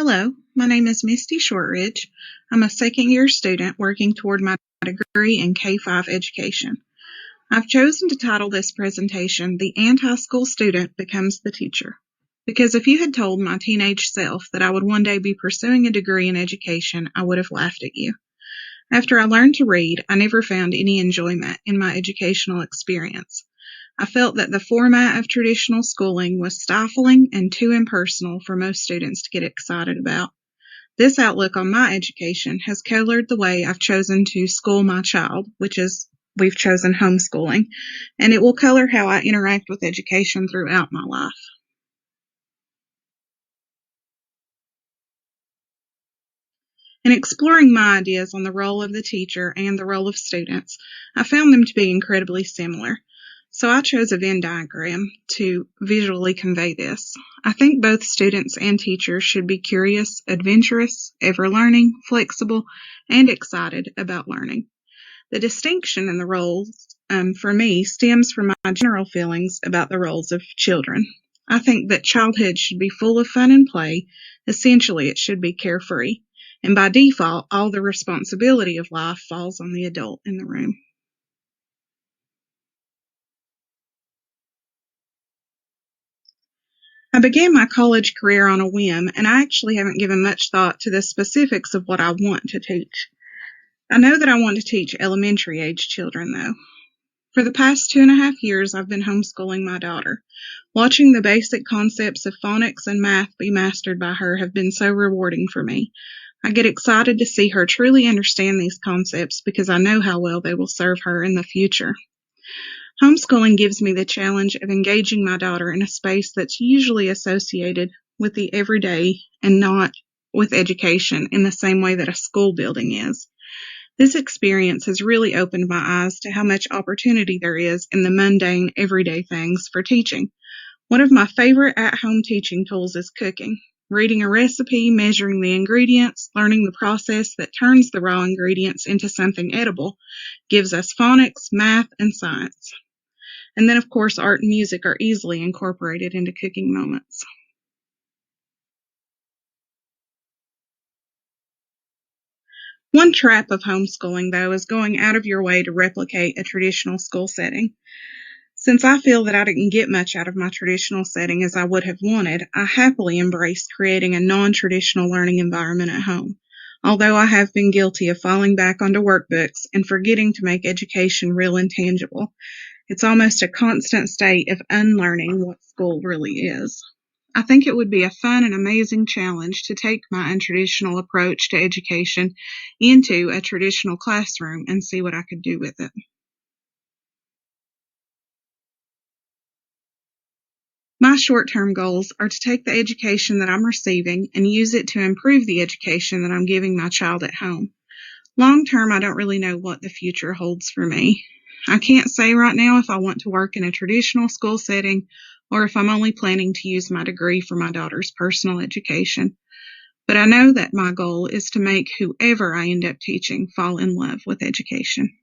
Hello, my name is Misty Shortridge. I'm a second-year student working toward my degree in K-5 education. I've chosen to title this presentation, The Anti-School Student Becomes the Teacher. Because if you had told my teenage self that I would one day be pursuing a degree in education, I would have laughed at you. After I learned to read, I never found any enjoyment in my educational experience. I felt that the format of traditional schooling was stifling and too impersonal for most students to get excited about. This outlook on my education has colored the way I've chosen to school my child, we've chosen homeschooling, and it will color how I interact with education throughout my life. In exploring my ideas on the role of the teacher and the role of students, I found them to be incredibly similar. So I chose a Venn diagram to visually convey this. I think both students and teachers should be curious, adventurous, ever-learning, flexible, and excited about learning. The distinction in the roles, for me, stems from my general feelings about the roles of children. I think that childhood should be full of fun and play. Essentially, it should be carefree. And by default, all the responsibility of life falls on the adult in the room. I began my college career on a whim, and I actually haven't given much thought to the specifics of what I want to teach. I know that I want to teach elementary age children, though. For the past 2.5 years, I've been homeschooling my daughter. Watching the basic concepts of phonics and math be mastered by her have been so rewarding for me. I get excited to see her truly understand these concepts because I know how well they will serve her in the future. Homeschooling gives me the challenge of engaging my daughter in a space that's usually associated with the everyday and not with education in the same way that a school building is. This experience has really opened my eyes to how much opportunity there is in the mundane, everyday things for teaching. One of my favorite at-home teaching tools is cooking. Reading a recipe, measuring the ingredients, learning the process that turns the raw ingredients into something edible gives us phonics, math, and science. And then, of course, art and music are easily incorporated into cooking moments. One trap of homeschooling, though, is going out of your way to replicate a traditional school setting. Since I feel that I didn't get much out of my traditional setting as I would have wanted, I happily embraced creating a non-traditional learning environment at home. Although I have been guilty of falling back onto workbooks and forgetting to make education real and tangible, it's almost a constant state of unlearning what school really is. I think it would be a fun and amazing challenge to take my untraditional approach to education into a traditional classroom and see what I could do with it. My short-term goals are to take the education that I'm receiving and use it to improve the education that I'm giving my child at home. Long-term, I don't really know what the future holds for me. I can't say right now if I want to work in a traditional school setting or if I'm only planning to use my degree for my daughter's personal education. But I know that my goal is to make whoever I end up teaching fall in love with education.